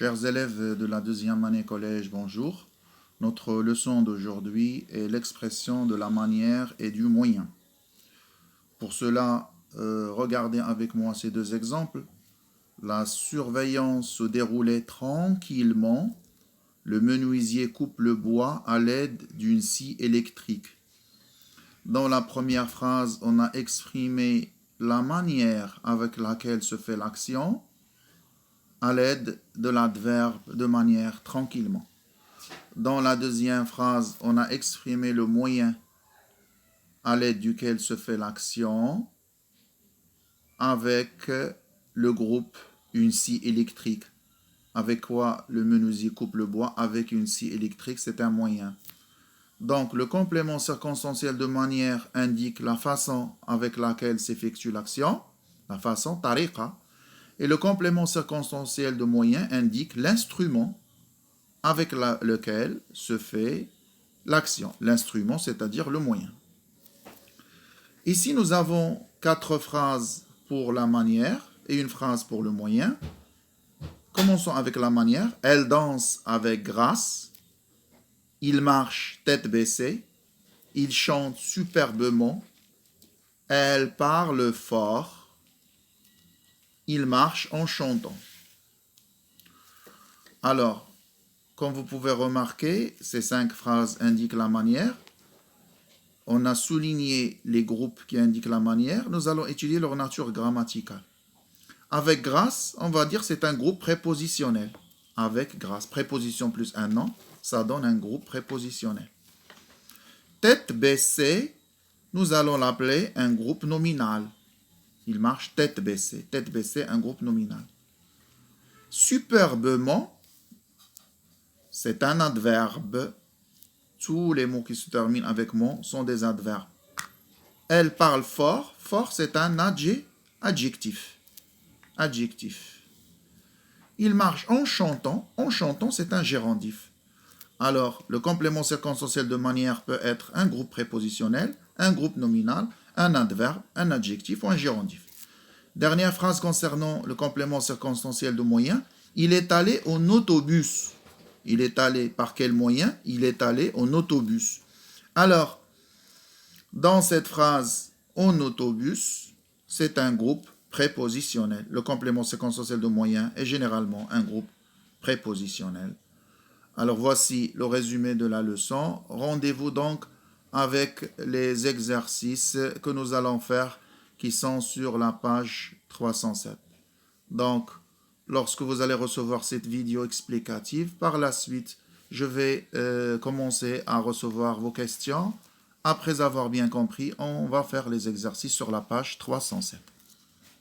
Chers élèves de la deuxième année collège, bonjour. Notre leçon d'aujourd'hui est l'expression de la manière et du moyen. Pour cela, regardez avec moi ces deux exemples. La surveillance se déroulait tranquillement. Le menuisier coupe le bois à l'aide d'une scie électrique. Dans la première phrase, on a exprimé la manière avec laquelle se fait l'action à l'aide de l'adverbe de manière tranquillement. Dans la deuxième phrase, on a exprimé le moyen à l'aide duquel se fait l'action avec le groupe une scie électrique. Avec quoi le menuisier coupe le bois? Avec une scie électrique, c'est un moyen. Donc, le complément circonstanciel de manière indique la façon avec laquelle s'effectue l'action, la façon, tariqa. Et le complément circonstanciel de moyen indique l'instrument avec lequel se fait l'action. L'instrument, c'est-à-dire le moyen. Ici, nous avons 4 phrases pour la manière et une phrase pour le moyen. Commençons avec la manière. Elle danse avec grâce. Il marche tête baissée. Il chante superbement. Elle parle fort. Il marche en chantant. Alors, comme vous pouvez remarquer, ces 5 phrases indiquent la manière. On a souligné les groupes qui indiquent la manière. Nous allons étudier leur nature grammaticale. Avec grâce, on va dire c'est un groupe prépositionnel. Avec grâce, préposition plus un nom, ça donne un groupe prépositionnel. Tête baissée, nous allons l'appeler un groupe nominal. Il marche tête baissée. Tête baissée, un groupe nominal. Superbement, c'est un adverbe. Tous les mots qui se terminent avec mon sont des adverbes. Elle parle fort. Fort, c'est un adjectif. Adjectif. Il marche en chantant. En chantant, c'est un gérondif. Alors, le complément circonstanciel de manière peut être un groupe prépositionnel, un groupe nominal, un adverbe, un adjectif ou un gérondif. Dernière phrase concernant le complément circonstanciel de moyen. Il est allé en autobus. Il est allé par quel moyen? Il est allé en autobus. Alors, dans cette phrase, en autobus, c'est un groupe prépositionnel. Le complément circonstanciel de moyen est généralement un groupe prépositionnel. Alors, voici le résumé de la leçon. Rendez-vous donc avec les exercices que nous allons faire qui sont sur la page 307. Donc, lorsque vous allez recevoir cette vidéo explicative, par la suite, je vais commencer à recevoir vos questions. Après avoir bien compris, on va faire les exercices sur la page 307.